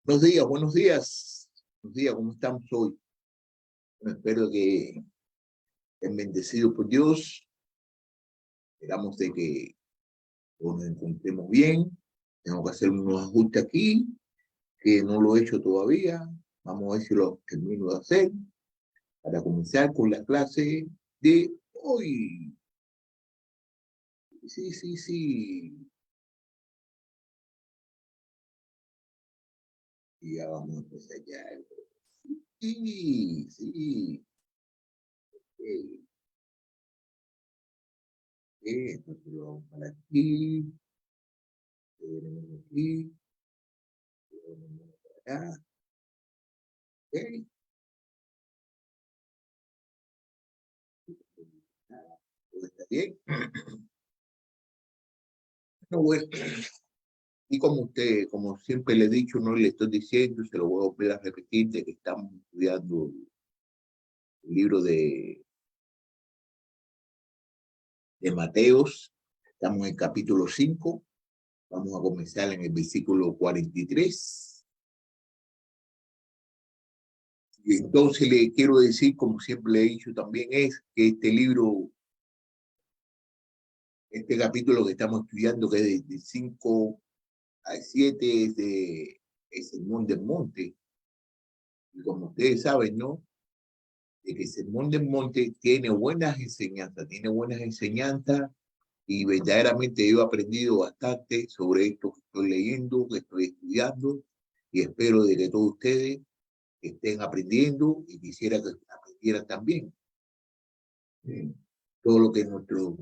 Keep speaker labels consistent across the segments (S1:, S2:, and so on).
S1: Buenos días, buenos días. Buenos días, ¿cómo estamos hoy? Bueno, espero que estén bendecidos por Dios. Esperamos de que nos encontremos bien. Tengo que hacer unos ajustes aquí, que no lo he hecho todavía. Vamos a ver si lo termino de hacer para comenzar con la clase de hoy. Sí. Y ya vamos a empezar ya. Sí. Entonces lo vamos para aquí. Aquí. Para acá. Ok. ¿Todo está bien? No, bueno, y como siempre le he dicho, no le estoy diciendo, se lo voy a volver a repetir, de que estamos estudiando el libro de Mateos, estamos en el capítulo 5, vamos a comenzar en el versículo 43. Y entonces le quiero decir, como siempre le he dicho también, es que este libro, este capítulo que estamos estudiando, que es de 5 al 7, es el Sermón del Monte. Y como ustedes saben, ¿no? De que el Sermón del Monte tiene buenas enseñanzas y verdaderamente yo he aprendido bastante sobre esto que estoy leyendo, que estoy estudiando, y espero de que todos ustedes estén aprendiendo y quisiera que aprendieran también. Todo lo que nuestro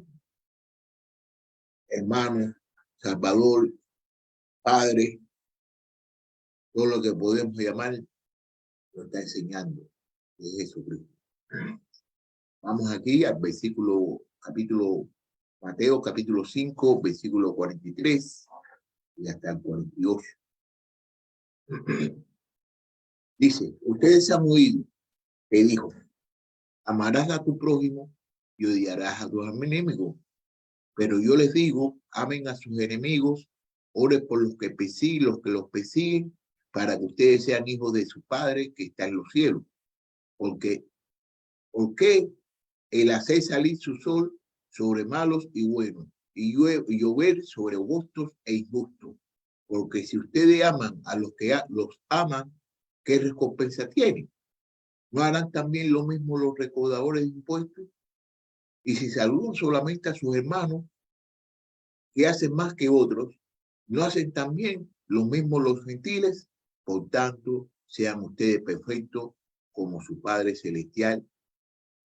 S1: hermano, Salvador, Padre, todo lo que podemos llamar, lo está enseñando, que es Jesucristo. Vamos aquí al capítulo Mateo, capítulo 5, versículo 43 y hasta el 48. Dice, ustedes han oído que dijo, amarás a tu prójimo y odiarás a tus enemigos. Pero yo les digo, amen a sus enemigos, oren por los que los persiguen, para que ustedes sean hijos de su Padre que está en los cielos. Porque el hacer salir su sol sobre malos y buenos, y llover sobre justos e injustos. Porque si ustedes aman a los que los aman, ¿qué recompensa tienen? ¿No harán también lo mismo los recaudadores de impuestos? Y si saludan solamente a sus hermanos, que hacen más que otros, ¿no hacen también lo mismo los gentiles? Por tanto, sean ustedes perfectos como su Padre Celestial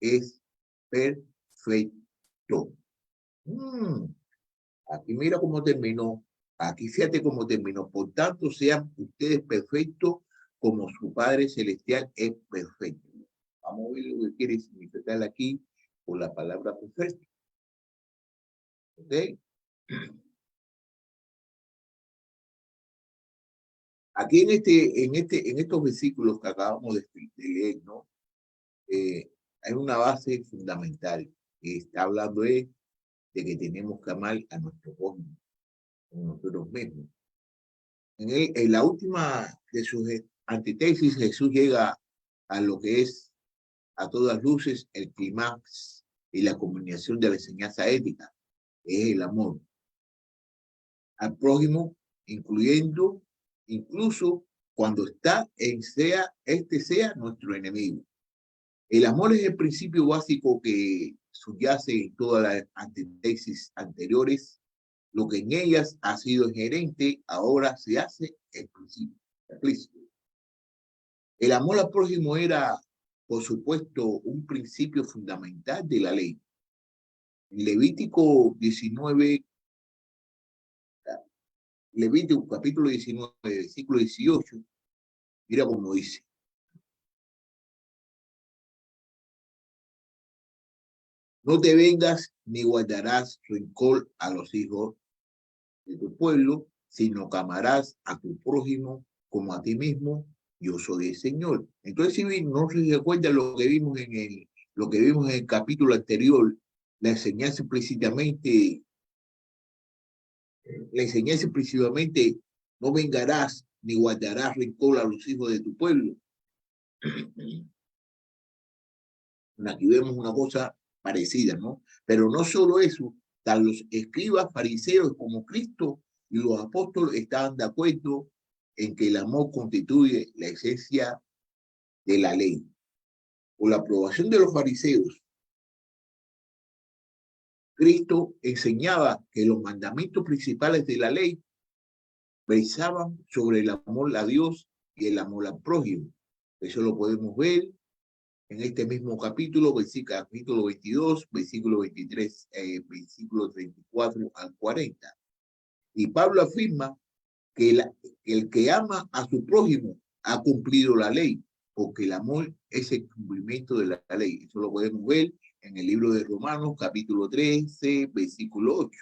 S1: es perfecto. Aquí mira cómo terminó. Aquí fíjate cómo terminó. Por tanto, sean ustedes perfectos como su Padre Celestial es perfecto. Vamos a ver lo que quiere significar aquí con la palabra perfecto. ¿Ok? Aquí en estos versículos que acabamos de leer, ¿no? Hay una base fundamental que está hablando de que tenemos que amar a nuestro prójimo, a nosotros mismos. En la última de sus antítesis, Jesús llega a lo que es a todas luces el clímax y la combinación de la enseñanza ética, que es el amor al prójimo, incluyendo incluso cuando este sea nuestro enemigo. El amor es el principio básico que subyace en todas las antítesis anteriores. Lo que en ellas ha sido inherente ahora se hace explícito. El amor al prójimo era, por supuesto, un principio fundamental de la ley. En Levítico capítulo 19, versículo 18, mira cómo dice. No te vengas ni guardarás rencor a los hijos de tu pueblo, sino que amarás a tu prójimo como a ti mismo. Yo soy el Señor. Entonces, si no se recuerda lo que vimos en el capítulo anterior, la enseñanza explícitamente, no vengarás ni guardarás rencor a los hijos de tu pueblo. Aquí vemos una cosa parecida, ¿no? Pero no solo eso, tan los escribas, fariseos como Cristo y los apóstoles estaban de acuerdo en que el amor constituye la esencia de la ley. Por la aprobación de los fariseos, Cristo enseñaba que los mandamientos principales de la ley versaban sobre el amor a Dios y el amor al prójimo. Eso lo podemos ver en este mismo capítulo 22, versículo 23, versículo 34 al 40. Y Pablo afirma que el que ama a su prójimo ha cumplido la ley, porque el amor es el cumplimiento de la ley. Eso lo podemos ver en el libro de Romanos, capítulo 13, versículo 8.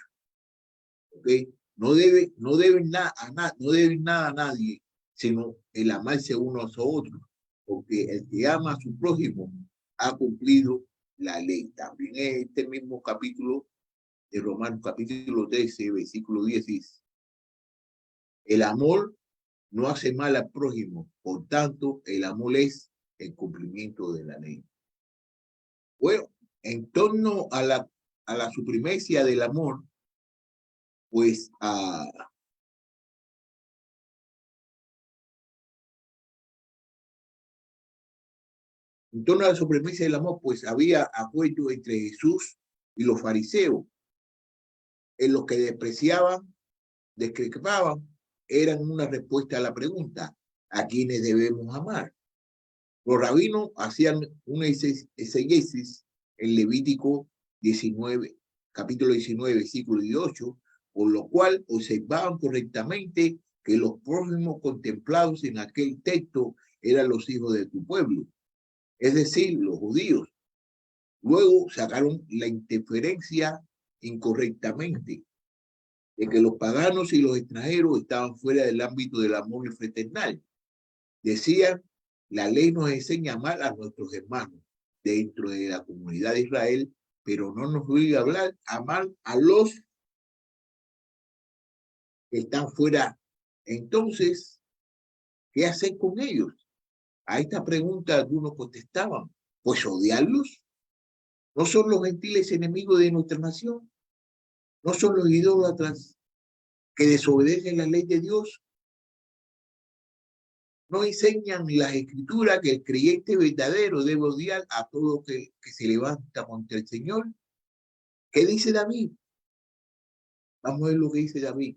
S1: ¿Okay? No deben nada a nadie, sino el amarse uno a otro, porque el que ama a su prójimo ha cumplido la ley. También en este mismo capítulo de Romanos, capítulo 13, versículo 10, dice: el amor no hace mal al prójimo, por tanto, el amor es el cumplimiento de la ley. Bueno, en torno a la supremacia del amor, pues en torno a la supremacia del amor, pues había acuerdo entre Jesús y los fariseos, en los que despreciaban, discrepaban, eran una respuesta a la pregunta: ¿a quiénes debemos amar? Los rabinos hacían una exégesis en Levítico 19, capítulo 19, versículo 18, por lo cual observaban correctamente que los prójimos contemplados en aquel texto eran los hijos de tu pueblo, es decir, los judíos. Luego sacaron la interferencia incorrectamente de que los paganos y los extranjeros estaban fuera del ámbito del amor fraternal. Decían: la ley nos enseña a amar a nuestros hermanos dentro de la comunidad de Israel, pero no nos obliga a hablar, a amar a los que están fuera. Entonces, ¿qué hacer con ellos? A esta pregunta algunos contestaban: pues odiarlos. ¿No son los gentiles enemigos de nuestra nación? ¿No son los idólatras que desobedecen la ley de Dios? ¿No enseñan las escrituras que el creyente verdadero debe odiar a todo que se levanta contra el Señor? ¿Qué dice David? Vamos a ver lo que dice David.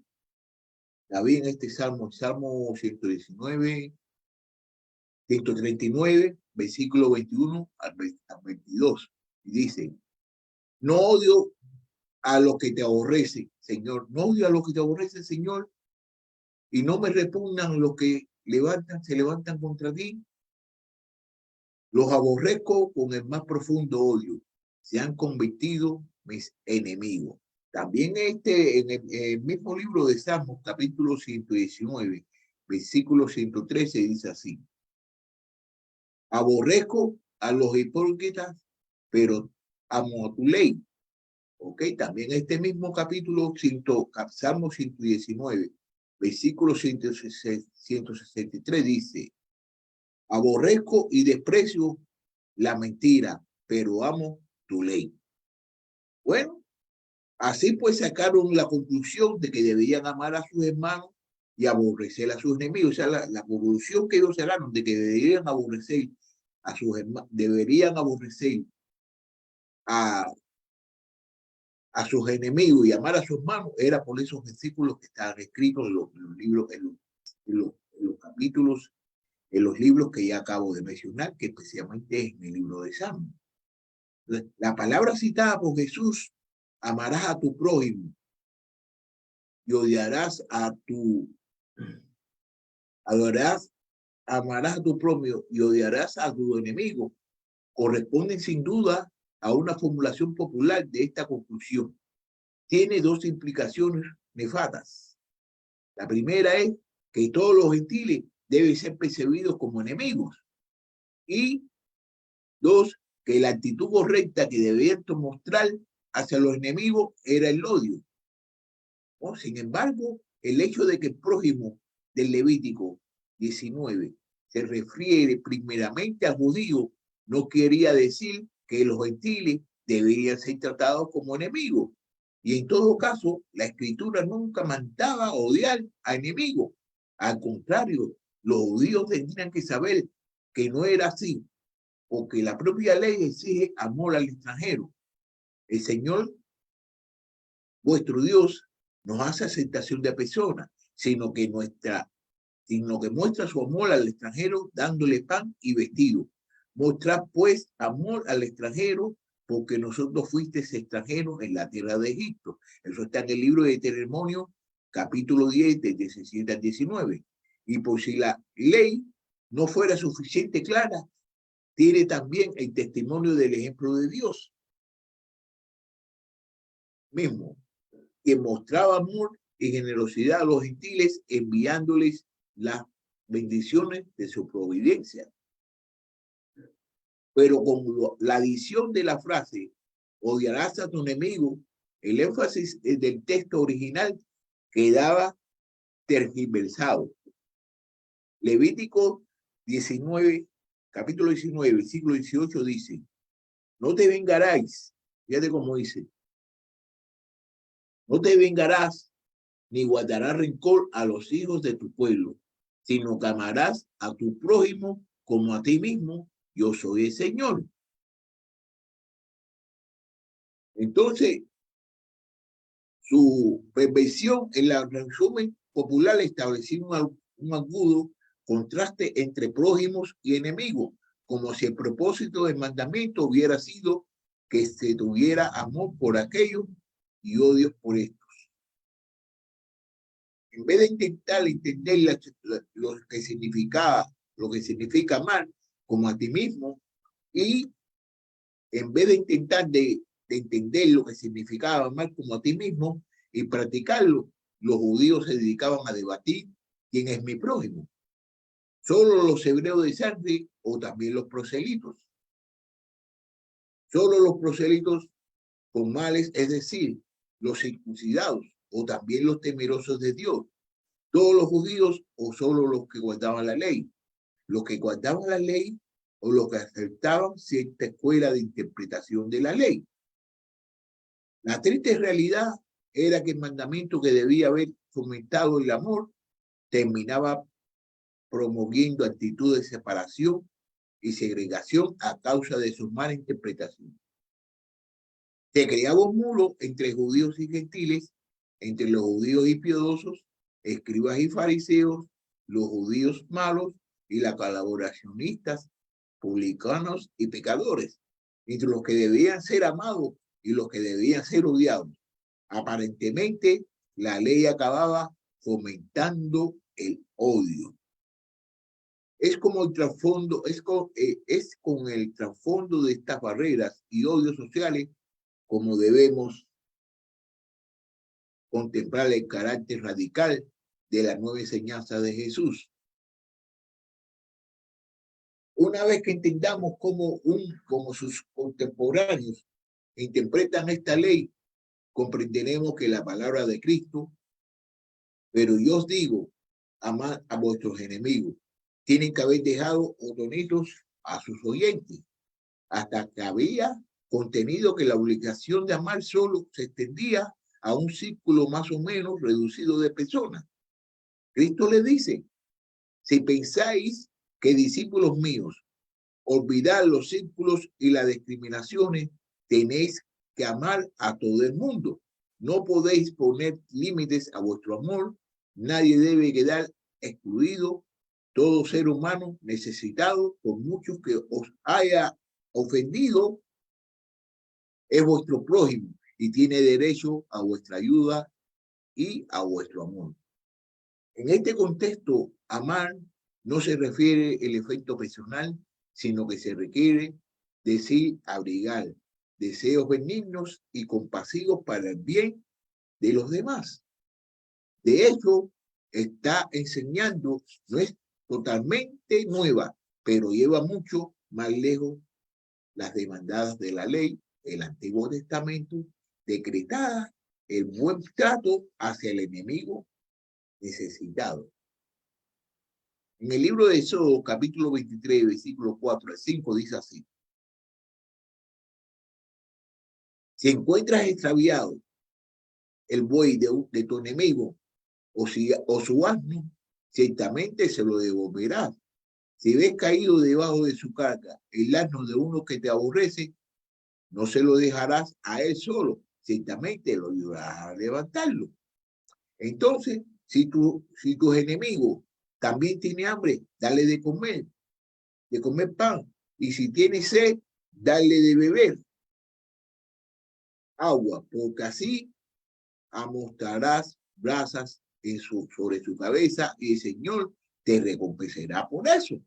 S1: David en este salmo, Salmo 119, 139, versículo 21 al 22. Y dice: no odio a los que te aborrecen, Señor. No odio a los que te aborrecen, Señor. Y no me repugnan los que se levantan contra ti. Los aborrezco con el más profundo odio. Se han convertido mis enemigos. También en el mismo libro de Salmos, capítulo 119, versículo 113, dice así: aborrezco a los hipócritas, pero amo a tu ley. Ok, también este mismo capítulo, Salmo 119, versículo 163, dice: aborrezco y desprecio la mentira, pero amo tu ley. Bueno, así pues sacaron la conclusión de que deberían amar a sus hermanos y aborrecer a sus enemigos. O sea, la conclusión que ellos sacaron de que deberían aborrecer a sus hermanos, deberían aborrecer a sus enemigos y amar a sus hermanos, era por esos versículos que estaban escritos en los libros, en los capítulos, en los libros que ya acabo de mencionar, que especialmente es en el libro de Salmos. La palabra citada por Jesús: amarás a tu prójimo y odiarás amarás a tu prójimo y odiarás a tu enemigo, corresponden sin duda a una formulación popular de esta conclusión. Tiene dos implicaciones nefastas. La primera es que todos los gentiles deben ser percibidos como enemigos. Y dos, que la actitud correcta que debían mostrar hacia los enemigos era el odio. ¿No? Sin embargo, el hecho de que el prójimo del Levítico 19 se refiere primeramente a judíos, no quería decir que los gentiles deberían ser tratados como enemigos. Y en todo caso, la escritura nunca mandaba odiar a enemigos. Al contrario, los judíos tenían que saber que no era así, porque la propia ley exige amor al extranjero. El Señor, vuestro Dios, no hace aceptación de personas, sino que muestra su amor al extranjero dándole pan y vestido. Mostrad pues amor al extranjero porque nosotros fuisteis extranjeros en la tierra de Egipto. Eso está en el libro de Deuteronomio, capítulo 10, de 17 al 19. Y por si la ley no fuera suficiente clara, tiene también el testimonio del ejemplo de Dios mismo, que mostraba amor y generosidad a los gentiles, enviándoles las bendiciones de su providencia. Pero con la adición de la frase, odiarás a tu enemigo, el énfasis del texto original quedaba tergiversado. Levítico 19, capítulo 19, versículo 18 dice, no te vengarás, fíjate cómo dice, no te vengarás ni guardarás rencor a los hijos de tu pueblo, sino que amarás a tu prójimo como a ti mismo. Yo soy el Señor. Entonces, su perversión en la resumen popular estableció un agudo contraste entre prójimos y enemigos, como si el propósito del mandamiento hubiera sido que se tuviera amor por aquellos y odio por estos. En vez de intentar entender lo que significa amar como a ti mismo, y en vez de intentar de entender lo que significaba amar como a ti mismo y practicarlo, los judíos se dedicaban a debatir quién es mi prójimo. Solo los hebreos de sangre o también los proselitos. Solo los proselitos con males, es decir, los circuncidados o también los temerosos de Dios. Todos los judíos o solo los que guardaban la ley. Los que guardaban la ley o los que aceptaban cierta escuela de interpretación de la ley. La triste realidad era que el mandamiento que debía haber fomentado el amor terminaba promoviendo actitudes de separación y segregación a causa de sus malas interpretaciones. Se creaba un muro entre judíos y gentiles, entre los judíos y piadosos, escribas y fariseos, los judíos malos y los colaboracionistas, publicanos y pecadores, entre los que debían ser amados y los que debían ser odiados. Aparentemente, la ley acababa fomentando el odio. Es como el trasfondo, es con el trasfondo de estas barreras y odios sociales como debemos contemplar el carácter radical de la nueva enseñanza de Jesús. Una vez que entendamos cómo sus contemporáneos interpretan esta ley, comprenderemos que la palabra de Cristo, pero yo os digo, amad a vuestros enemigos, tienen que haber dejado odonitos a sus oyentes, hasta que había contenido que la obligación de amar solo se extendía a un círculo más o menos reducido de personas. Cristo le dice, si pensáis que discípulos míos, olvidar los círculos y las discriminaciones, tenéis que amar a todo el mundo. No podéis poner límites a vuestro amor. Nadie debe quedar excluido. Todo ser humano necesitado, por muchos que os haya ofendido, es vuestro prójimo y tiene derecho a vuestra ayuda y a vuestro amor. En este contexto, amar no se refiere al efecto personal, sino que se requiere decir abrigar deseos benignos y compasivos para el bien de los demás. De hecho, está enseñando, no es totalmente nueva, pero lleva mucho más lejos las demandadas de la ley, el Antiguo Testamento, decretada el buen trato hacia el enemigo necesitado. En el libro de Éxodo, capítulo 23, versículos 4 al 5, dice así. Si encuentras extraviado el buey de tu enemigo o su asno, ciertamente se lo devolverás. Si ves caído debajo de su carga el asno de uno que te aborrece, no se lo dejarás a él solo, ciertamente lo ayudarás a levantarlo. Entonces, si tus enemigos también tienen hambre, dale de comer pan. Y si tiene sed, dale de beber agua, porque así amostrarás brasas sobre su cabeza y el Señor te recompensará por eso.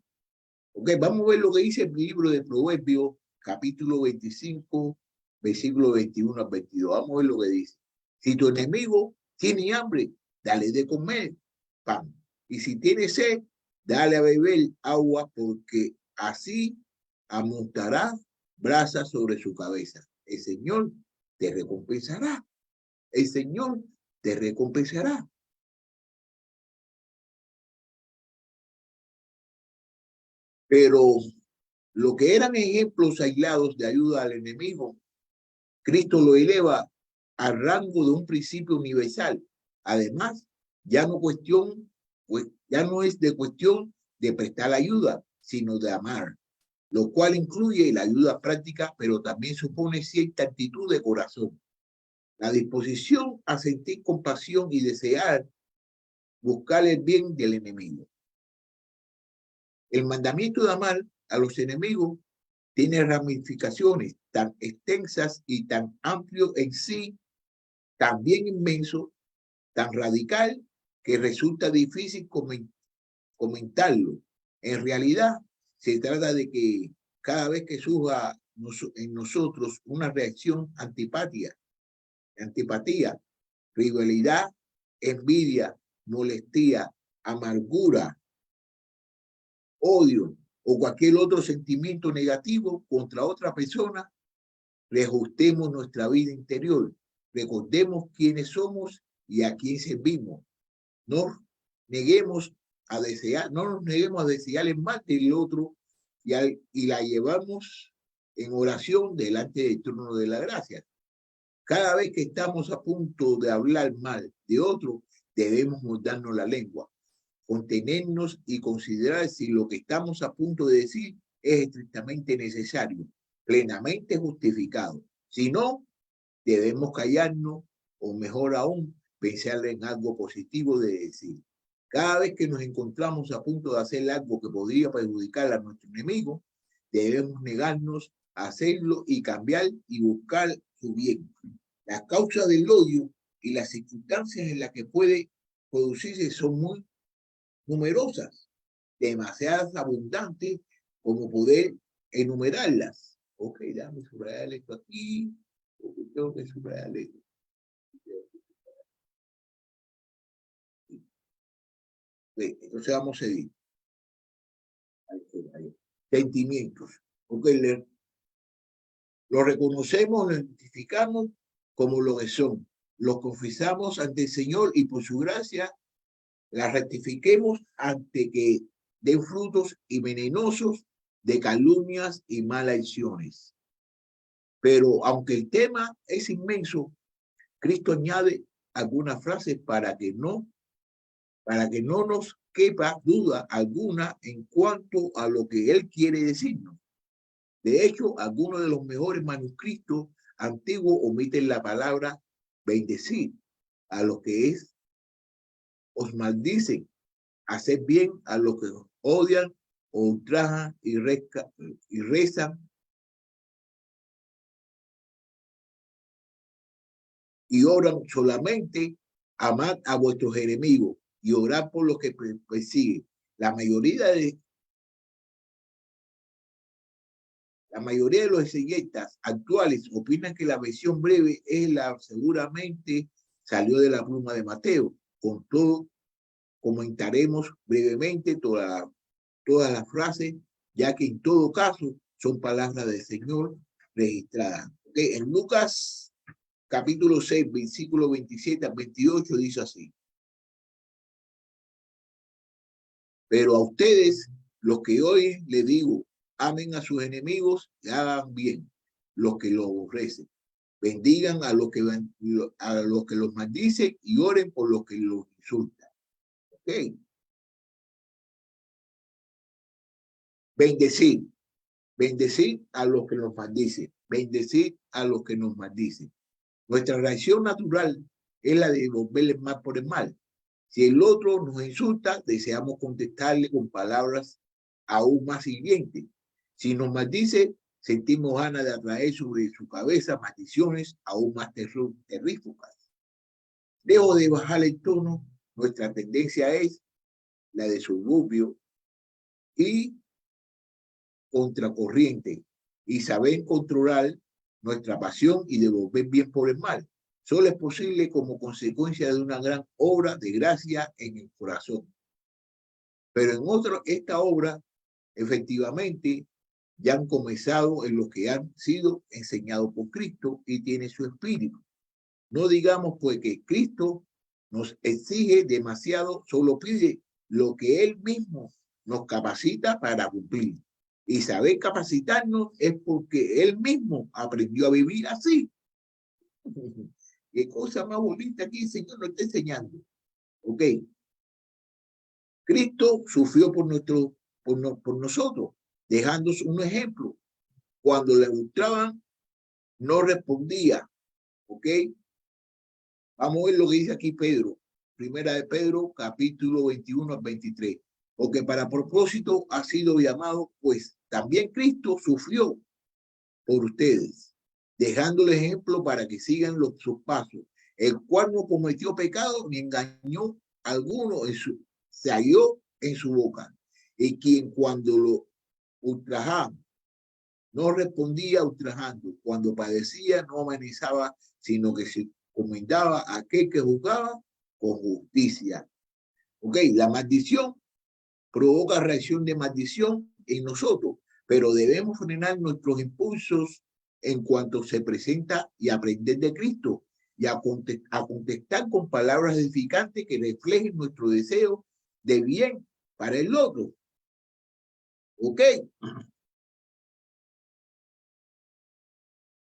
S1: Ok, vamos a ver lo que dice el libro de Proverbios, capítulo 25, versículo 21 al 22. Vamos a ver lo que dice. Si tu enemigo tiene hambre, dale de comer pan. Y si tiene sed, dale a beber agua, porque así amontará brasas sobre su cabeza. El Señor te recompensará. El Señor te recompensará. Pero lo que eran ejemplos aislados de ayuda al enemigo, Cristo lo eleva al rango de un principio universal. Además, ya no es de cuestión de prestar ayuda, sino de amar, lo cual incluye la ayuda práctica, pero también supone cierta actitud de corazón. La disposición a sentir compasión y desear buscar el bien del enemigo. El mandamiento de amar a los enemigos tiene ramificaciones tan extensas y tan amplio en sí, tan bien inmenso, tan radical, que resulta difícil comentarlo. En realidad, se trata de que cada vez que surja en nosotros una reacción antipatía, rivalidad, envidia, molestia, amargura, odio o cualquier otro sentimiento negativo contra otra persona, reajustemos nuestra vida interior, recordemos quiénes somos y a quién servimos. No no nos neguemos a desear el mal del otro y la llevamos en oración delante del trono de la gracia. Cada vez que estamos a punto de hablar mal de otro, debemos mordarnos la lengua, contenernos y considerar si lo que estamos a punto de decir es estrictamente necesario, plenamente justificado. Si no, debemos callarnos o mejor aún, pensar en algo positivo de decir. Cada vez que nos encontramos a punto de hacer algo que podría perjudicar a nuestro enemigo, debemos negarnos a hacerlo y cambiar y buscar su bien. Las causas del odio y las circunstancias en las que puede producirse son muy numerosas, demasiadas abundantes como poder enumerarlas. Ok, déjame subrayar esto aquí, porque tengo que subrayar esto. Entonces vamos a seguir. Sentimientos. Ok, lo reconocemos, lo identificamos como lo que son. Los confesamos ante el Señor y por su gracia las rectifiquemos ante que den frutos y venenosos de calumnias y malas acciones. Pero aunque el tema es inmenso, Cristo añade algunas frases para que no nos quepa duda alguna en cuanto a lo que Él quiere decirnos. De hecho, algunos de los mejores manuscritos antiguos omiten la palabra bendecir, a lo que es, os maldicen, hacer bien a los que os odian o ultrajan y rezan y oran solamente, amad a vuestros enemigos y orad por los que persiguen. La mayoría de los exegetas actuales opinan que la versión breve es seguramente salió de la pluma de Mateo. Con todo, comentaremos brevemente todas las frases, ya que en todo caso son palabras del Señor registradas. Okay. En Lucas capítulo 6, versículo 27 a 28 dice así. Pero a ustedes, los que hoy les digo, amen a sus enemigos y hagan bien los que los aborrecen. Bendigan a los que los maldicen y oren por los que los insultan. ¿Ok? Bendecir. Bendecir a los que nos maldicen. Bendecir a los que nos maldicen. Nuestra reacción natural es la de devolverle el mal por el mal. Si el otro nos insulta, deseamos contestarle con palabras aún más hirientes. Si nos maldice, sentimos ganas de atraer sobre su cabeza maldiciones aún más terríficas. Lejos de bajar el tono, nuestra tendencia es la de suburbio y contracorriente, y saber controlar nuestra pasión y devolver bien por el mal. Solo es posible como consecuencia de una gran obra de gracia en el corazón. Pero esta obra, efectivamente, ya han comenzado en los que han sido enseñados por Cristo y tiene su espíritu. No digamos pues que Cristo nos exige demasiado, solo pide lo que Él mismo nos capacita para cumplir. Y saber capacitarnos es porque Él mismo aprendió a vivir así. Qué cosa más bonita aquí el Señor nos está enseñando. Ok. Cristo sufrió por nosotros, dejándonos un ejemplo. Cuando le gustaban, no respondía. Ok. Vamos a ver lo que dice aquí Pedro. Primera de Pedro, capítulo 21 al 23. Porque para propósito ha sido llamado, pues también Cristo sufrió por ustedes, dejándole ejemplo para que sigan sus pasos, el cual no cometió pecado ni engañó a alguno, se halló en su boca, y quien cuando lo ultrajaban, no respondía ultrajando, cuando padecía no amenazaba, sino que se comendaba a aquel que juzgaba con justicia. Ok, la maldición provoca reacción de maldición en nosotros, pero debemos frenar nuestros impulsos en cuanto se presenta y aprender de Cristo y a contestar con palabras edificantes que reflejen nuestro deseo de bien para el otro. ¿Ok?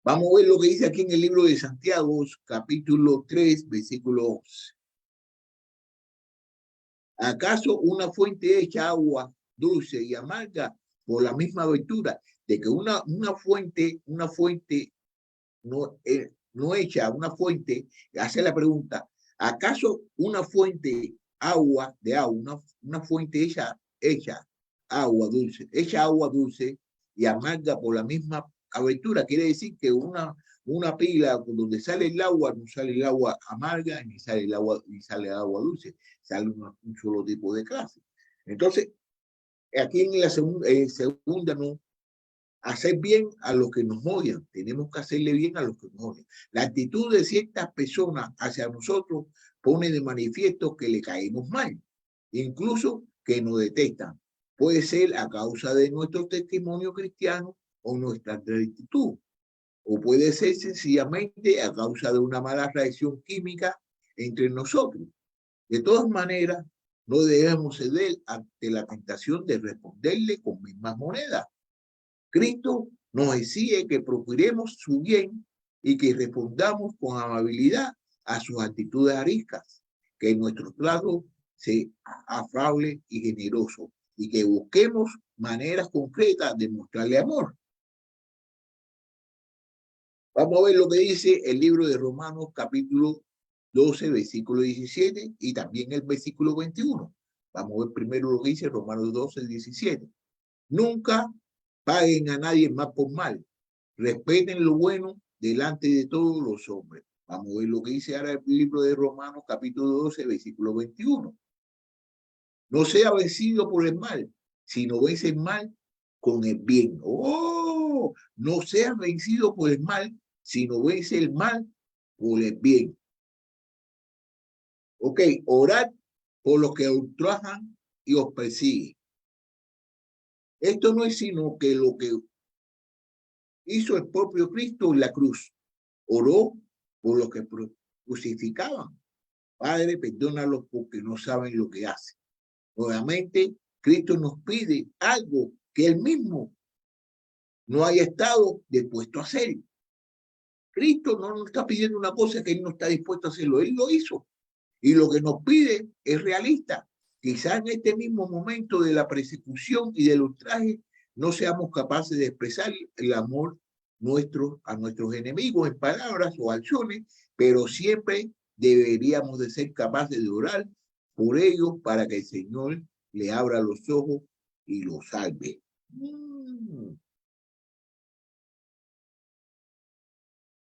S1: Vamos a ver lo que dice aquí en el libro de Santiago, capítulo 3, versículo 11. ¿Acaso una fuente hecha agua dulce y amarga por la misma aventura de que una fuente no hecha, una fuente, hace la pregunta, ¿acaso una fuente una fuente hecha agua dulce y amarga por la misma aventura? Quiere decir que una pila donde sale el agua, no sale el agua amarga ni sale el agua dulce, sale un solo tipo de clase. Entonces, aquí en la segunda no, hacer bien a los que nos odian. Tenemos que hacerle bien a los que nos odian. La actitud de ciertas personas hacia nosotros pone de manifiesto que le caemos mal, incluso que nos detestan. Puede ser a causa de nuestro testimonio cristiano o nuestra actitud, o puede ser sencillamente a causa de una mala reacción química entre nosotros. De todas maneras, no debemos ceder ante la tentación de responderle con mismas monedas. Cristo nos exige que procuremos su bien y que respondamos con amabilidad a sus actitudes ariscas, que nuestro trato sea afable y generoso y que busquemos maneras concretas de mostrarle amor. Vamos a ver lo que dice el libro de Romanos capítulo 12, versículo 17 y también el versículo 21. Vamos a ver primero lo que dice Romanos 12, 17. Nunca paguen a nadie mal por mal. Respeten lo bueno delante de todos los hombres. Vamos a ver lo que dice ahora el libro de Romanos, capítulo 12, versículo 21. No sea vencido por el mal, sino vence el mal con el bien. ¡Oh! No seas vencido por el mal, sino vence el mal por el bien. Ok, orad por los que os ultrajan y os persiguen. Esto no es sino que lo que hizo el propio Cristo en la cruz. Oró por los que crucificaban. Padre, perdónalos porque no saben lo que hacen. Nuevamente, Cristo nos pide algo que él mismo no haya estado dispuesto a hacer. Cristo no nos está pidiendo una cosa que él no está dispuesto a hacerlo. Él lo hizo. Y lo que nos pide es realista. Quizás en este mismo momento de la persecución y del ultraje no seamos capaces de expresar el amor nuestro a nuestros enemigos en palabras o acciones, pero siempre deberíamos de ser capaces de orar por ellos para que el Señor le abra los ojos y los salve.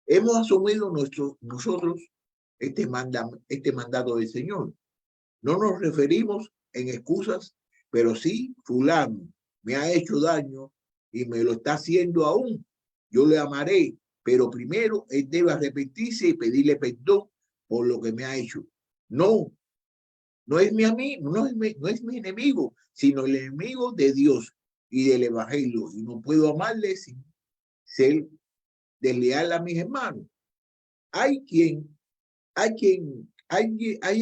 S1: Hemos asumido nosotros este mandato del Señor. No nos referimos en excusas, pero sí, fulano me ha hecho daño y me lo está haciendo aún. Yo le amaré, pero primero él debe arrepentirse y pedirle perdón por lo que me ha hecho. No, no es mi amigo, no es mi enemigo, sino el enemigo de Dios y del Evangelio. Y no puedo amarle sin ser desleal a mis hermanos. Hay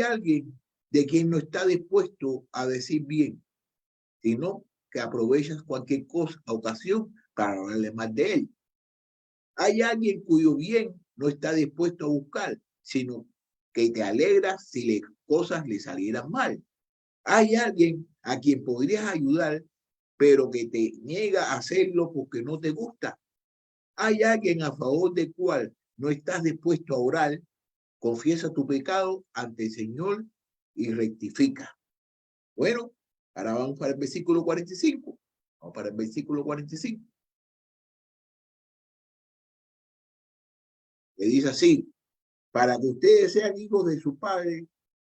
S1: alguien de quien no está dispuesto a decir bien, sino que aprovechas cualquier ocasión para hablarle mal de él. Hay alguien cuyo bien no está dispuesto a buscar, sino que te alegras si las cosas le salieran mal. Hay alguien a quien podrías ayudar, pero que te niega a hacerlo porque no te gusta. Hay alguien a favor del cual no estás dispuesto a orar. Confiesa tu pecado ante el Señor y rectifica. Bueno, ahora vamos para el versículo 45. Vamos para el versículo 45. Que dice así: para que ustedes sean hijos de su Padre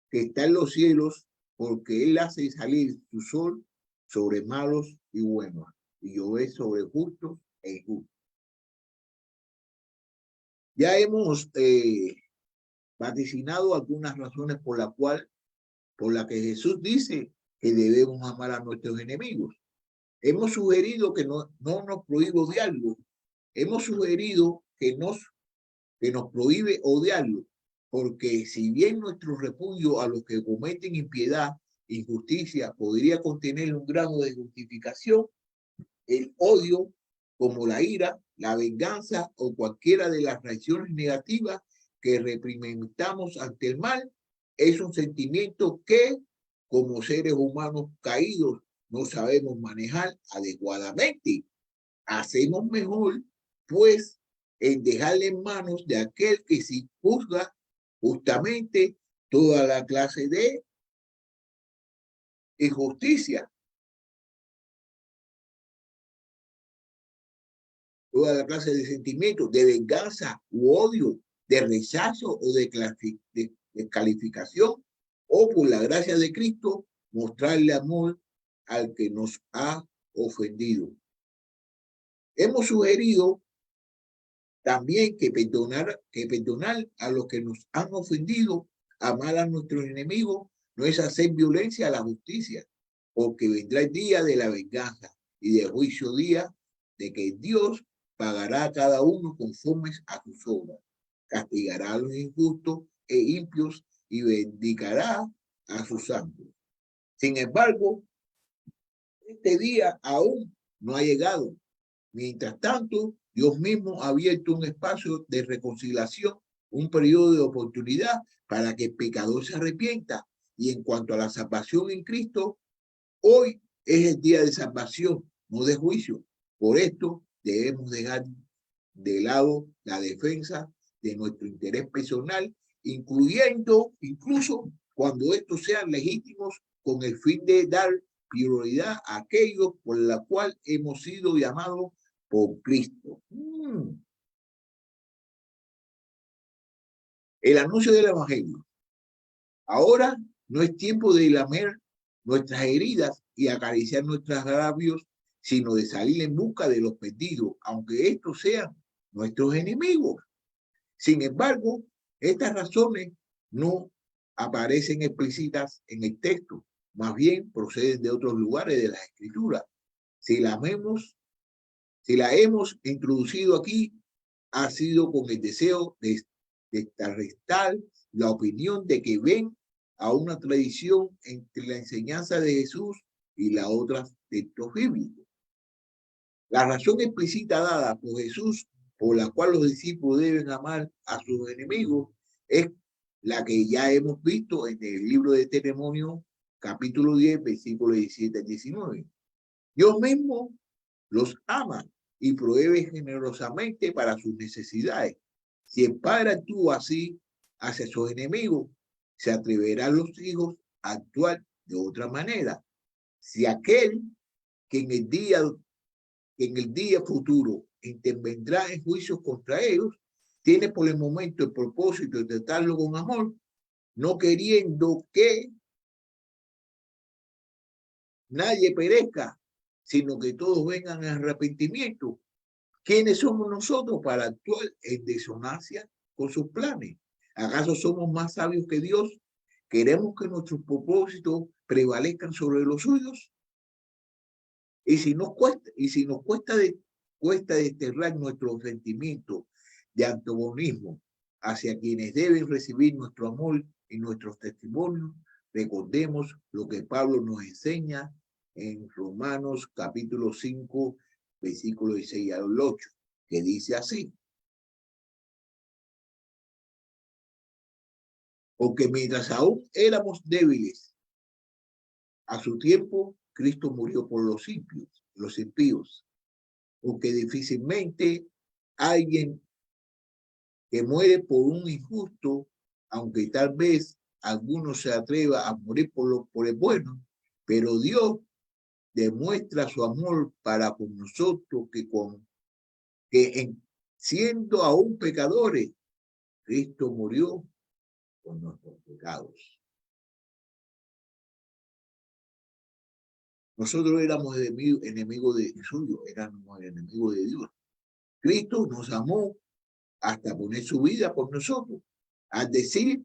S1: que está en los cielos, porque Él hace salir su sol sobre malos y buenos, y llover sobre justos e injustos. Ya hemos vaticinado algunas razones por la que Jesús dice que debemos amar a nuestros enemigos. Hemos sugerido que no nos prohíbe odiarlo. Hemos sugerido que nos prohíbe odiarlo, porque si bien nuestro repudio a los que cometen impiedad, injusticia, podría contener un grado de justificación, el odio, como la ira, la venganza o cualquiera de las reacciones negativas que reprimentamos ante el mal, es un sentimiento que, como seres humanos caídos, no sabemos manejar adecuadamente. Hacemos mejor, pues, en dejarle en manos de aquel que sí juzga justamente toda la clase de injusticia, toda la clase de sentimientos, de venganza u odio, de rechazo o de descalificación, o por la gracia de Cristo, mostrarle amor al que nos ha ofendido. Hemos sugerido también que perdonar a los que nos han ofendido, amar a nuestros enemigos, no es hacer violencia a la justicia, porque vendrá el día de la venganza y del juicio día de que Dios pagará a cada uno conforme a sus obras, castigará a los injustos e impios y bendicará a sus santos. Sin embargo, este día aún no ha llegado. Mientras tanto, Dios mismo ha abierto un espacio de reconciliación, un periodo de oportunidad para que el pecador se arrepienta. Y en cuanto a la salvación en Cristo, hoy es el día de salvación, no de juicio. Por esto debemos dejar de lado la defensa de nuestro interés personal, incluso cuando estos sean legítimos, con el fin de dar prioridad a aquellos por la cual hemos sido llamados por Cristo. El anuncio del Evangelio. Ahora no es tiempo de lamer nuestras heridas y acariciar nuestros agravios, sino de salir en busca de los perdidos, aunque estos sean nuestros enemigos. Sin embargo, estas razones no aparecen explícitas en el texto, más bien proceden de otros lugares de la Escritura. Si la hemos introducido aquí, ha sido con el deseo de contrarrestar la opinión de que ven a una tradición entre la enseñanza de Jesús y la otra textos bíblicos. La razón explícita dada por Jesús, por la cual los discípulos deben amar a sus enemigos, es la que ya hemos visto en el libro de Testimonio, capítulo 10, versículos 17 al 19. Dios mismo los ama y provee generosamente para sus necesidades. Si el Padre actúa así hacia sus enemigos, se atreverán los hijos a actuar de otra manera. Si aquel que en el día futuro intervendrá en juicios contra ellos, tiene por el momento el propósito de tratarlo con amor, no queriendo que nadie perezca, sino que todos vengan a arrepentimiento. ¿Quiénes somos nosotros para actuar en disonancia con sus planes? ¿Acaso somos más sabios que Dios? ¿Queremos que nuestros propósitos prevalezcan sobre los suyos? Y si nos cuesta desterrar nuestros sentimientos de antagonismo hacia quienes deben recibir nuestro amor y nuestros testimonios, recordemos lo que Pablo nos enseña en Romanos capítulo 5, versículos 6 al 8, que dice así: porque mientras aún éramos débiles, a su tiempo Cristo murió por los impíos, porque difícilmente alguien que muere por un injusto, aunque tal vez alguno se atreva a morir por el bueno, pero Dios demuestra su amor para con nosotros siendo aún pecadores, Cristo murió por nuestros pecados. Nosotros éramos enemigos de suyo, éramos enemigos de Dios. Cristo nos amó hasta poner su vida por nosotros. Al decir,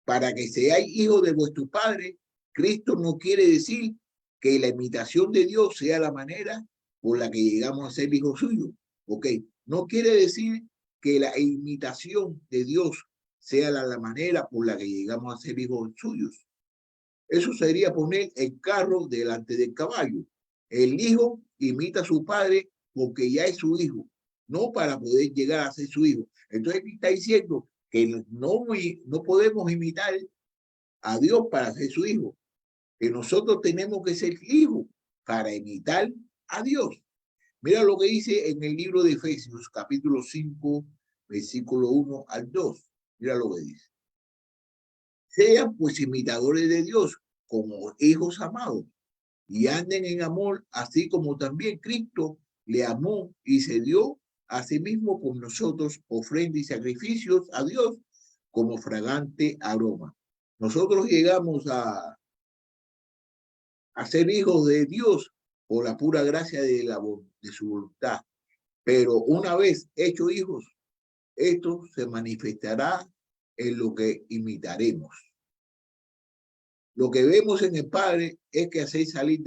S1: para que seáis hijos de vuestro Padre, Cristo no quiere decir que la imitación de Dios sea la manera por la que llegamos a ser hijos suyos. ¿Ok? No quiere decir que la imitación de Dios sea la manera por la que llegamos a ser hijos suyos. Eso sería poner el carro delante del caballo. El hijo imita a su padre porque ya es su hijo, no para poder llegar a ser su hijo. Entonces está diciendo que no podemos imitar a Dios para ser su hijo, que nosotros tenemos que ser hijos para imitar a Dios. Mira lo que dice en el libro de Efesios, capítulo 5, versículo 1 al 2. Mira lo que dice: sean pues imitadores de Dios como hijos amados y anden en amor, así como también Cristo le amó y se dio a sí mismo por nosotros ofrenda y sacrificios a Dios como fragante aroma. Nosotros llegamos a ser hijos de Dios por la pura gracia de su voluntad. Pero una vez hechos hijos, esto se manifestará en lo que imitaremos. Lo que vemos en el Padre es que hacéis salir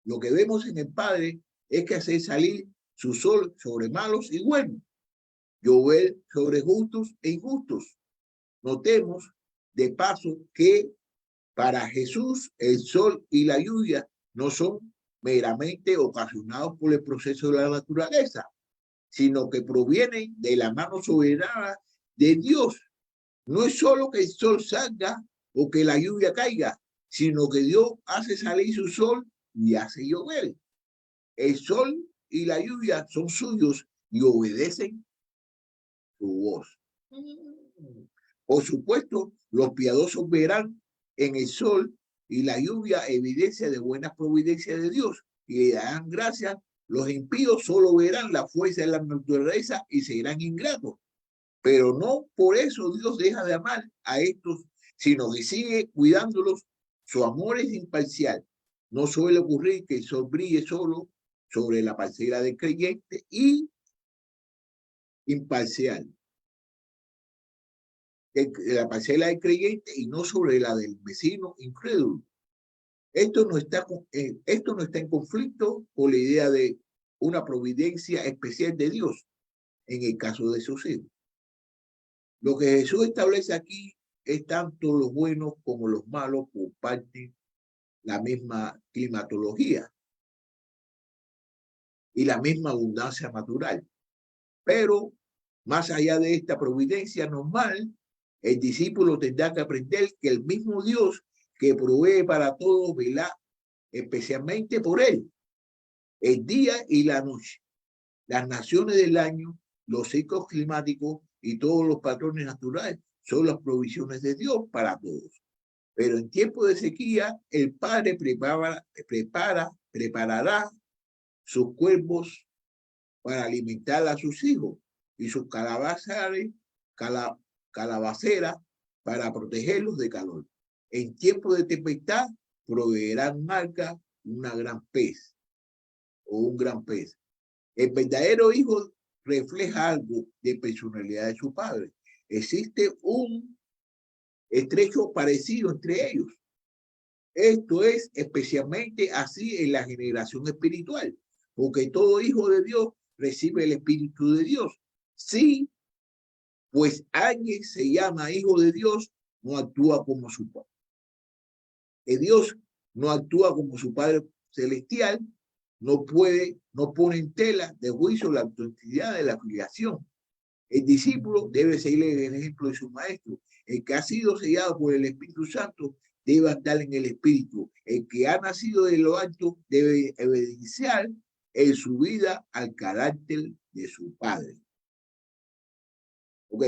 S1: lo que vemos en el Padre es que hacéis salir su sol sobre malos y buenos, llover sobre justos e injustos. Notemos de paso que para Jesús el sol y la lluvia no son meramente ocasionados por el proceso de la naturaleza, sino que provienen de la mano soberana de Dios. No es solo que el sol salga o que la lluvia caiga, sino que Dios hace salir su sol y hace llover. El sol y la lluvia son suyos y obedecen su voz. Por supuesto, los piadosos verán en el sol y la lluvia evidencia de buena providencia de Dios y le darán gracias. Los impíos solo verán la fuerza de la naturaleza y serán ingratos. Pero no por eso Dios deja de amar a estos, sino que sigue cuidándolos. Su amor es imparcial. No suele ocurrir que el sol brille solo sobre la parcela del creyente y imparcial. La parcela del creyente y no sobre la del vecino incrédulo. Esto no está en conflicto con la idea de una providencia especial de Dios en el caso de sus hijos. Lo que Jesús establece aquí es tanto los buenos como los malos por parte la misma climatología y la misma abundancia natural. Pero más allá de esta providencia normal, el discípulo tendrá que aprender que el mismo Dios que provee para todos vela especialmente por él, el día y la noche, las naciones del año, los ciclos climáticos y todos los patrones naturales son las provisiones de Dios para todos. Pero en tiempo de sequía, el Padre preparará sus cuervos para alimentar a sus hijos y sus calabaceras para protegerlos de calor. En tiempo de tempestad, proveerán un arca, una gran pez o un gran pez. El verdadero hijo refleja algo de personalidad de su padre. Existe un estrecho parecido entre ellos. Esto es especialmente así en la generación espiritual, porque todo hijo de Dios recibe el Espíritu de Dios. Sí, pues alguien se llama hijo de Dios, no actúa como su padre. Dios no actúa como su Padre celestial, no pone en tela de juicio la autenticidad de la filiación. El discípulo debe seguir el ejemplo de su maestro. El que ha sido sellado por el Espíritu Santo debe andar en el Espíritu. El que ha nacido de lo alto debe evidenciar en su vida al carácter de su Padre. Ok.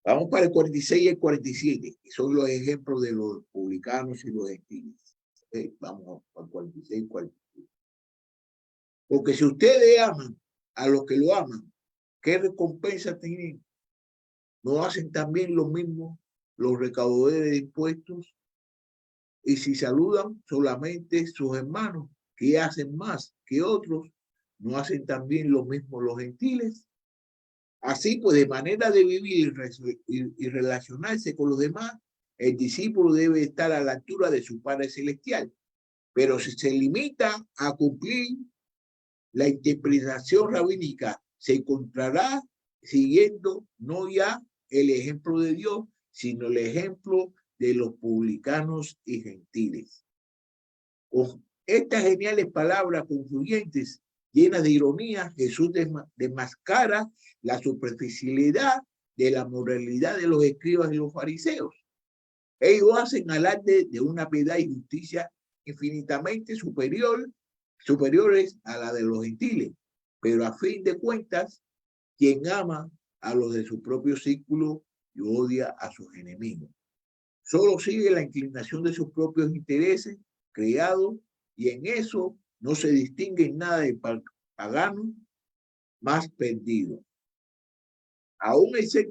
S1: Vamos para el 46 y el 47, que son los ejemplos de los publicanos y los gentiles. Okay. Vamos al 46 y 47. Porque si ustedes aman a los que lo aman, ¿qué recompensa tienen? ¿No hacen también lo mismo los recaudadores de impuestos? Y si saludan solamente sus hermanos, que hacen más que otros, ¿no hacen también lo mismo los gentiles? Así pues, de manera de vivir y relacionarse con los demás, el discípulo debe estar a la altura de su Padre Celestial. Pero si se limita a cumplir la interpretación rabínica, se encontrará siguiendo no ya el ejemplo de Dios, sino el ejemplo de los publicanos y gentiles. Con estas geniales palabras concluyentes, llenas de ironía, Jesús desmascara la superficialidad de la moralidad de los escribas y los fariseos. Ellos hacen alarde de una piedad y justicia infinitamente superiores a la de los gentiles, pero a fin de cuentas, quien ama a los de su propio círculo y odia a sus enemigos. Solo sigue la inclinación de sus propios intereses creados y en eso no se distingue en nada de pagano más perdido. Aún al ser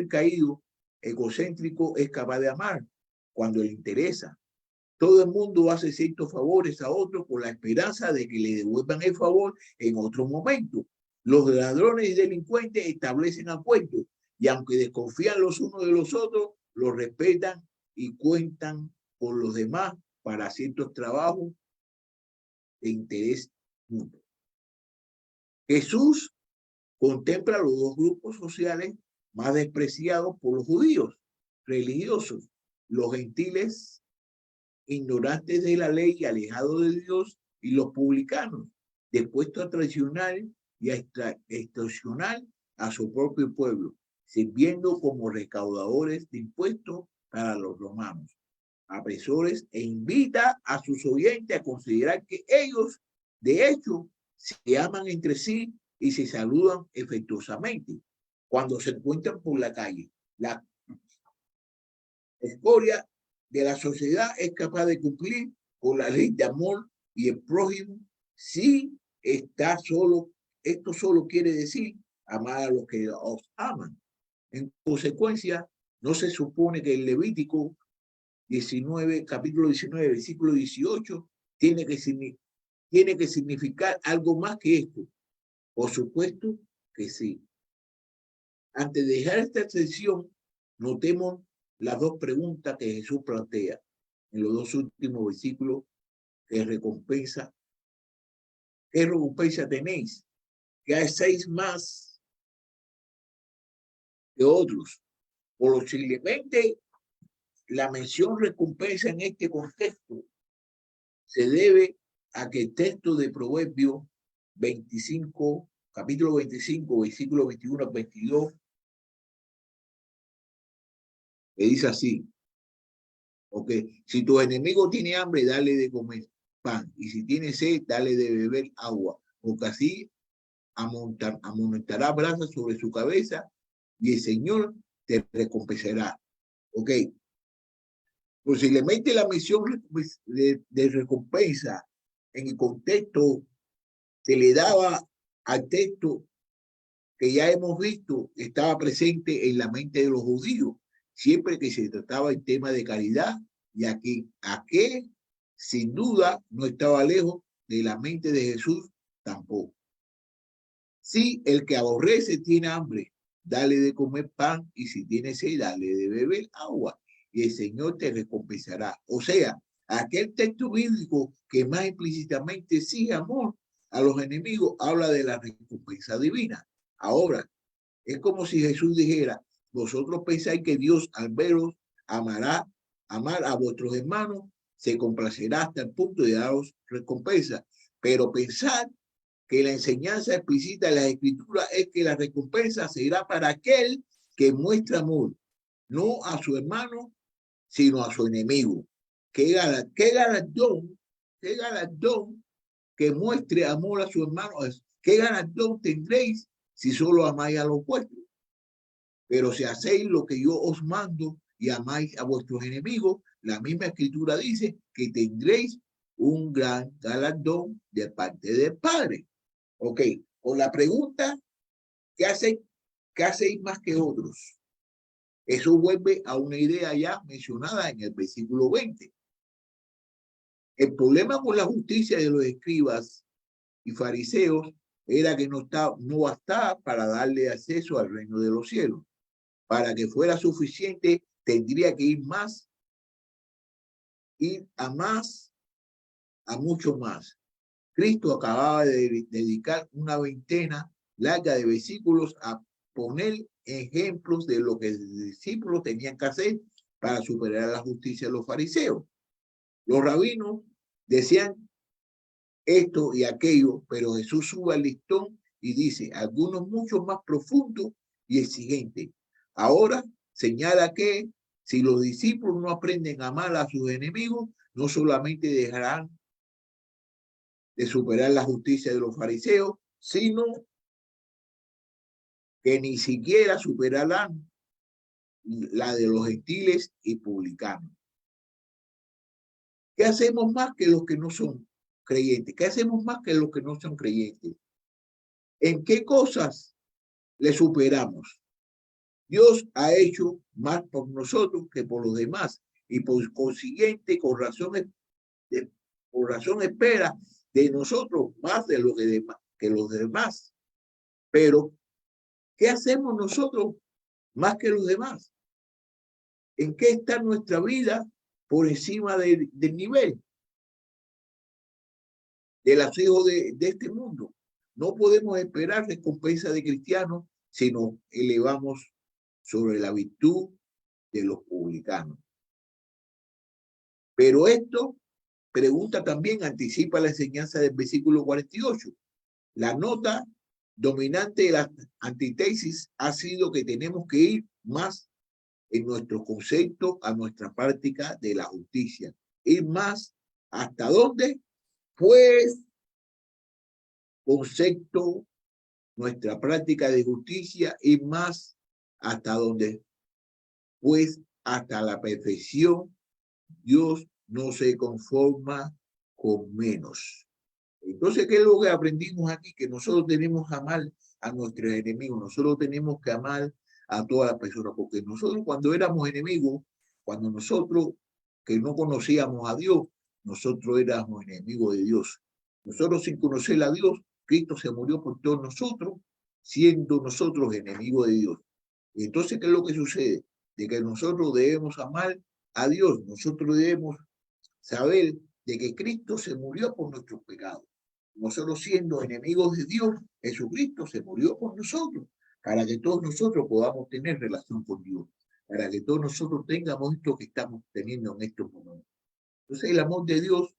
S1: caído, egocéntrico es capaz de amar cuando le interesa. Todo el mundo hace ciertos favores a otros con la esperanza de que le devuelvan el favor en otro momento. Los ladrones y delincuentes establecen acuerdos y aunque desconfían los unos de los otros, los respetan y cuentan con los demás para ciertos trabajos de interés mutuo. Jesús contempla los dos grupos sociales más despreciados por los judíos religiosos, los gentiles ignorantes de la ley y alejados de Dios, y los publicanos, dispuestos a traicionar y a extorsionar a su propio pueblo, sirviendo como recaudadores de impuestos para los romanos, opresores, e invita a sus oyentes a considerar que ellos, de hecho, se aman entre sí y se saludan afectuosamente cuando se encuentran por la calle. La escoria de la sociedad es capaz de cumplir con la ley de amor y el prójimo si está solo. Esto solo quiere decir amar a los que os aman. En consecuencia, no se supone que el Levítico 19, capítulo 19, versículo 18, tiene que significar algo más que esto. Por supuesto que sí. Antes de dejar esta sección, notemos las dos preguntas que Jesús plantea en los dos últimos versículos. ¿Qué recompensa tenéis? ¿Qué hacéis más que otros? Posiblemente la mención recompensa en este contexto se debe a que el texto de Proverbios 25, capítulo 25, versículo 21 al 22, que dice así, ok, si tu enemigo tiene hambre, dale de comer pan, y si tiene sed, dale de beber agua, porque así amontará brasas sobre su cabeza, y el Señor te recompensará. Ok, pues si le mete la misión de recompensa en el contexto que le daba al texto que ya hemos visto, estaba presente en la mente de los judíos, siempre que se trataba el tema de caridad, y aquí, sin duda no estaba lejos de la mente de Jesús tampoco. Si el que aborrece tiene hambre, dale de comer pan, y si tiene sed, dale de beber agua, y el Señor te recompensará. O sea, aquel texto bíblico que más implícitamente exige amor a los enemigos habla de la recompensa divina. Ahora, es como si Jesús dijera, vosotros pensáis que Dios al veros amar a vuestros hermanos, se complacerá hasta el punto de daros recompensa, pero pensad que la enseñanza explícita de las escrituras es que la recompensa será para aquel que muestra amor, no a su hermano, sino a su enemigo. ¿Qué galardón que muestre amor a su hermano? ¿Qué galardón tendréis si solo amáis a los vuestros? Pero si hacéis lo que yo os mando y amáis a vuestros enemigos, la misma escritura dice que tendréis un gran galardón de parte del Padre. Ok, con la pregunta, ¿qué hacéis más que otros? Eso vuelve a una idea ya mencionada en el versículo 20. El problema con la justicia de los escribas y fariseos era que no bastaba para darle acceso al reino de los cielos. Para que fuera suficiente, tendría que ir a mucho más. Cristo acababa de dedicar una veintena larga de versículos a poner ejemplos de lo que los discípulos tenían que hacer para superar la justicia de los fariseos. Los rabinos decían esto y aquello, pero Jesús sube al listón y dice algunos mucho más profundos y exigentes. Ahora señala que si los discípulos no aprenden a amar a sus enemigos, no solamente dejarán de superar la justicia de los fariseos, sino que ni siquiera superarán la de los gentiles y publicanos. ¿Qué hacemos más que los que no son creyentes? ¿Qué hacemos más que los que no son creyentes? ¿En qué cosas le superamos? Dios ha hecho más por nosotros que por los demás, y por consiguiente, por razón espera de nosotros más de lo que los demás. Pero, ¿qué hacemos nosotros más que los demás? ¿En qué está nuestra vida por encima del nivel de los hijos de este mundo? No podemos esperar recompensa de cristianos si nos elevamos sobre la virtud de los publicanos. Pero esto, pregunta también, anticipa la enseñanza del versículo 48. La nota dominante de la antítesis ha sido que tenemos que ir más en nuestro concepto a nuestra práctica de la justicia. Ir más, ¿hasta dónde? Pues, concepto, nuestra práctica de justicia, ir más, ¿hasta dónde? Pues, hasta la perfección. Dios no se conforma con menos. Entonces, ¿qué es lo que aprendimos aquí? Que nosotros tenemos que amar a nuestros enemigos, nosotros tenemos que amar a todas las personas, porque nosotros cuando éramos enemigos, cuando nosotros que no conocíamos a Dios, nosotros éramos enemigos de Dios. Nosotros sin conocer a Dios, Cristo se murió por todos nosotros, siendo nosotros enemigos de Dios. Y entonces, ¿qué es lo que sucede? De que nosotros debemos amar a Dios, nosotros debemos saber de que Cristo se murió por nuestros pecados. Nosotros siendo enemigos de Dios, Jesucristo se murió por nosotros, para que todos nosotros podamos tener relación con Dios. para que todos nosotros tengamos esto que estamos teniendo en estos momentos. Entonces el amor de Dios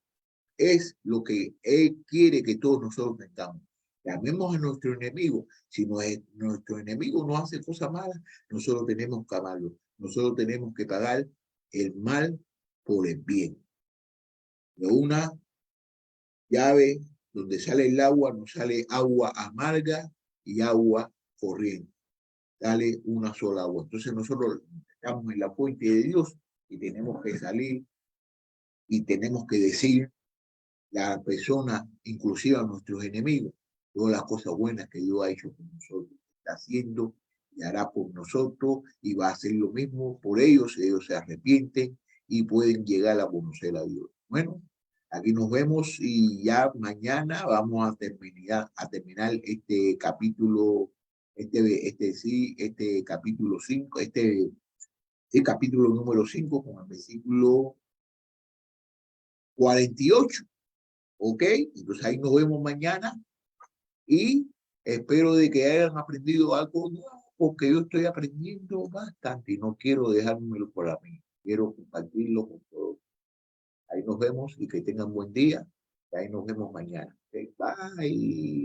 S1: es lo que Él quiere que todos nosotros tengamos. Llamemos a nuestro enemigo. Si nuestro enemigo nos hace cosas malas, nosotros tenemos que amarlo. Nosotros tenemos que pagar el mal por el bien. De una llave donde sale el agua, nos sale agua amarga y agua corriente. Sale una sola agua. Entonces nosotros estamos en la fuente de Dios y tenemos que salir y tenemos que decir la persona, inclusive a nuestros enemigos, todas las cosas buenas que Dios ha hecho con nosotros, está haciendo y hará por nosotros y va a hacer lo mismo por ellos, ellos se arrepienten y pueden llegar a conocer a Dios. Bueno, aquí nos vemos y ya mañana vamos a terminar este capítulo, este capítulo 5, el capítulo número 5 con el versículo 48. ¿Ok? Entonces ahí nos vemos mañana y espero de que hayan aprendido algo nuevo, porque yo estoy aprendiendo bastante y no quiero dejármelo por mí. Quiero compartirlo con todos. Ahí nos vemos y que tengan buen día. Y ahí nos vemos mañana. Okay, bye.